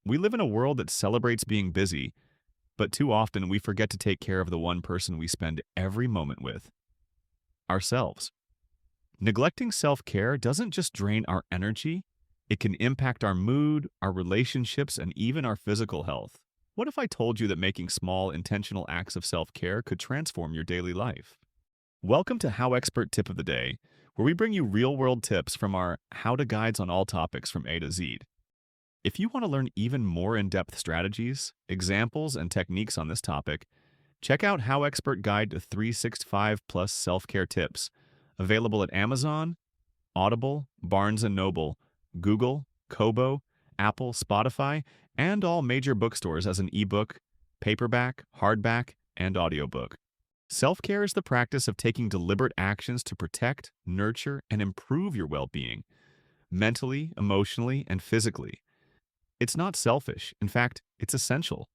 We live in a world that celebrates being busy, but too often we forget to take care of the one person we spend every moment with, ourselves. Neglecting self-care doesn't just drain our energy, it can impact our mood, our relationships, and even our physical health. What if I told you that making small, intentional acts of self-care could transform your daily life? Welcome to HowExpert Tip of the Day, where we bring you real-world tips from our how-to guides on all topics from A to Z. If you want to learn even more in-depth strategies, examples, and techniques on this topic, check out HowExpert Guide to 365 Plus Self-Care Tips, available at Amazon, Audible, Barnes& Noble, Google, Kobo, Apple, Spotify, and all major bookstores as an ebook, paperback, hardback, and audiobook. Self-care is the practice of taking deliberate actions to protect, nurture, and improve your well-being, mentally, emotionally, and physically. It's not selfish. In fact, it's essential.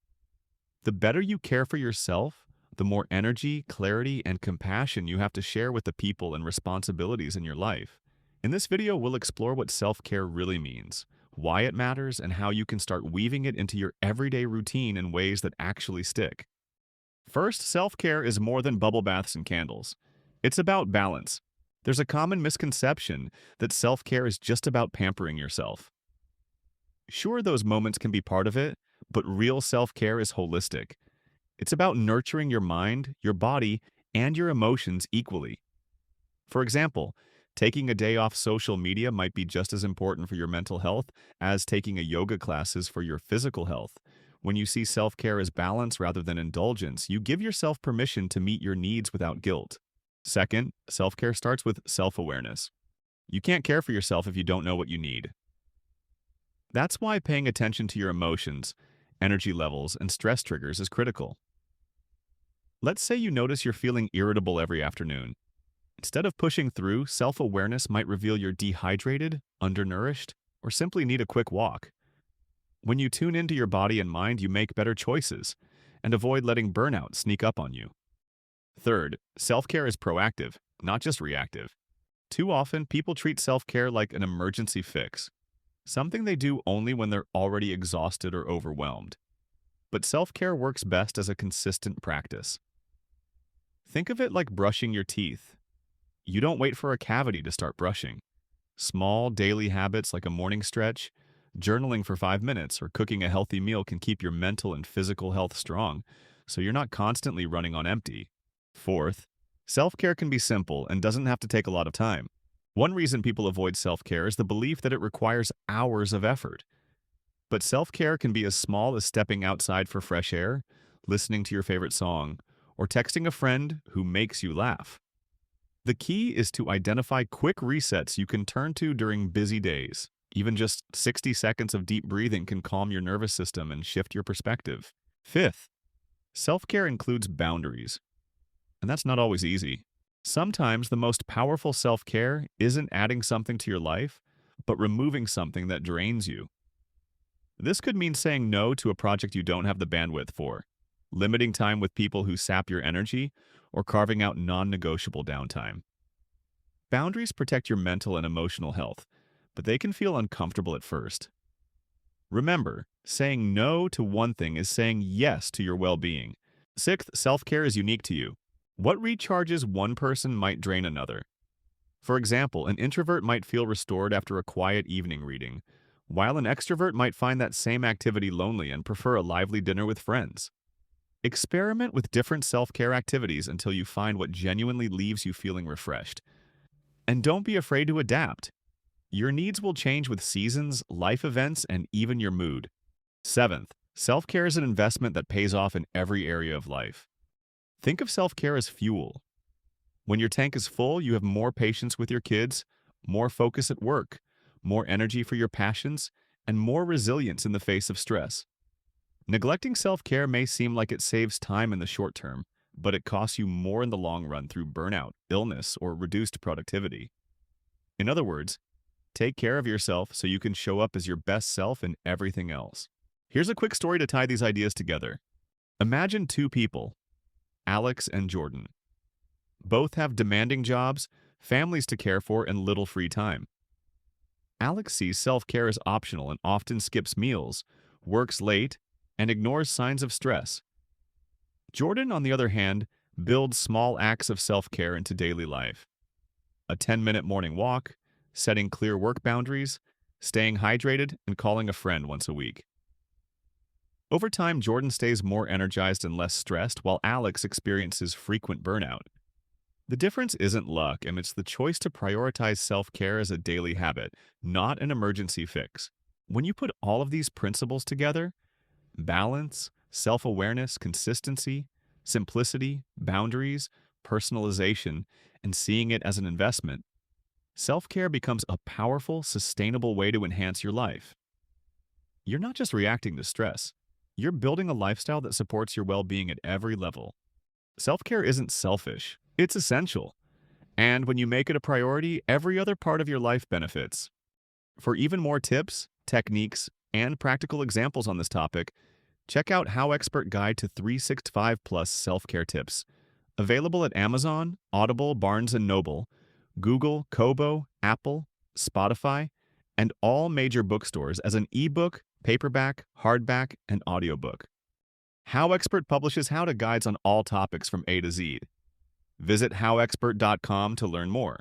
The better you care for yourself, the more energy, clarity, and compassion you have to share with the people and responsibilities in your life. In this video, we'll explore what self-care really means, why it matters, and how you can start weaving it into your everyday routine in ways that actually stick. First, self-care is more than bubble baths and candles. It's about balance. There's a common misconception that self-care is just about pampering yourself. Sure, those moments can be part of it, but real self-care is holistic. It's about nurturing your mind, your body, and your emotions equally. For example, taking a day off social media might be just as important for your mental health as taking a yoga class is for your physical health. When you see self-care as balance rather than indulgence, you give yourself permission to meet your needs without guilt. Second, self-care starts with self-awareness. You can't care for yourself if you don't know what you need. That's why paying attention to your emotions, energy levels, and stress triggers is critical. Let's say you notice you're feeling irritable every afternoon. Instead of pushing through, self-awareness might reveal you're dehydrated, undernourished, or simply need a quick walk. When you tune into your body and mind, you make better choices and avoid letting burnout sneak up on you. Third, self-care is proactive, not just reactive. Too often, people treat self-care like an emergency fix, something they do only when they're already exhausted or overwhelmed. But self-care works best as a consistent practice. Think of it like brushing your teeth. You don't wait for a cavity to start brushing. Small daily habits like a morning stretch, journaling for 5 minutes, or cooking a healthy meal can keep your mental and physical health strong, so you're not constantly running on empty. Fourth, self-care can be simple and doesn't have to take a lot of time. One reason people avoid self-care is the belief that it requires hours of effort. But self-care can be as small as stepping outside for fresh air, listening to your favorite song, or texting a friend who makes you laugh. The key is to identify quick resets you can turn to during busy days. Even just 60 seconds of deep breathing can calm your nervous system and shift your perspective. Fifth, self-care includes boundaries. And that's not always easy. Sometimes the most powerful self-care isn't adding something to your life, but removing something that drains you. This could mean saying no to a project you don't have the bandwidth for, limiting time with people who sap your energy, or carving out non-negotiable downtime. Boundaries protect your mental and emotional health, but they can feel uncomfortable at first. Remember, saying no to one thing is saying yes to your well-being. Sixth, self-care is unique to you. What recharges one person might drain another. For example, an introvert might feel restored after a quiet evening reading, while an extrovert might find that same activity lonely and prefer a lively dinner with friends. Experiment with different self-care activities until you find what genuinely leaves you feeling refreshed. And don't be afraid to adapt. Your needs will change with seasons, life events, and even your mood. Seventh, self-care is an investment that pays off in every area of life. Think of self-care as fuel. When your tank is full, you have more patience with your kids, more focus at work, more energy for your passions, and more resilience in the face of stress. Neglecting self-care may seem like it saves time in the short term, but it costs you more in the long run through burnout, illness, or reduced productivity. In other words, take care of yourself so you can show up as your best self in everything else. Here's a quick story to tie these ideas together. Imagine two people, Alex and Jordan. Both have demanding jobs, families to care for, and little free time. Alex sees self-care as optional and often skips meals, works late, and ignores signs of stress. Jordan, on the other hand, builds small acts of self-care into daily life. A 10-minute morning walk, setting clear work boundaries, staying hydrated, and calling a friend once a week. Over time, Jordan stays more energized and less stressed, while Alex experiences frequent burnout. The difference isn't luck, and it's the choice to prioritize self-care as a daily habit, not an emergency fix. When you put all of these principles together, balance, self-awareness, consistency, simplicity, boundaries, personalization, and seeing it as an investment, self-care becomes a powerful, sustainable way to enhance your life. You're not just reacting to stress. You're building a lifestyle that supports your well-being at every level. Self-care isn't selfish. It's essential. And when you make it a priority, every other part of your life benefits. For even more tips, techniques, and practical examples on this topic, check out HowExpert Guide to 365 Plus Self-Care Tips. Available at Amazon, Audible, Barnes & Noble, Google, Kobo, Apple, Spotify, and all major bookstores as an ebook, paperback, hardback, and audiobook. HowExpert publishes how-to guides on all topics from A to Z. Visit howexpert.com to learn more.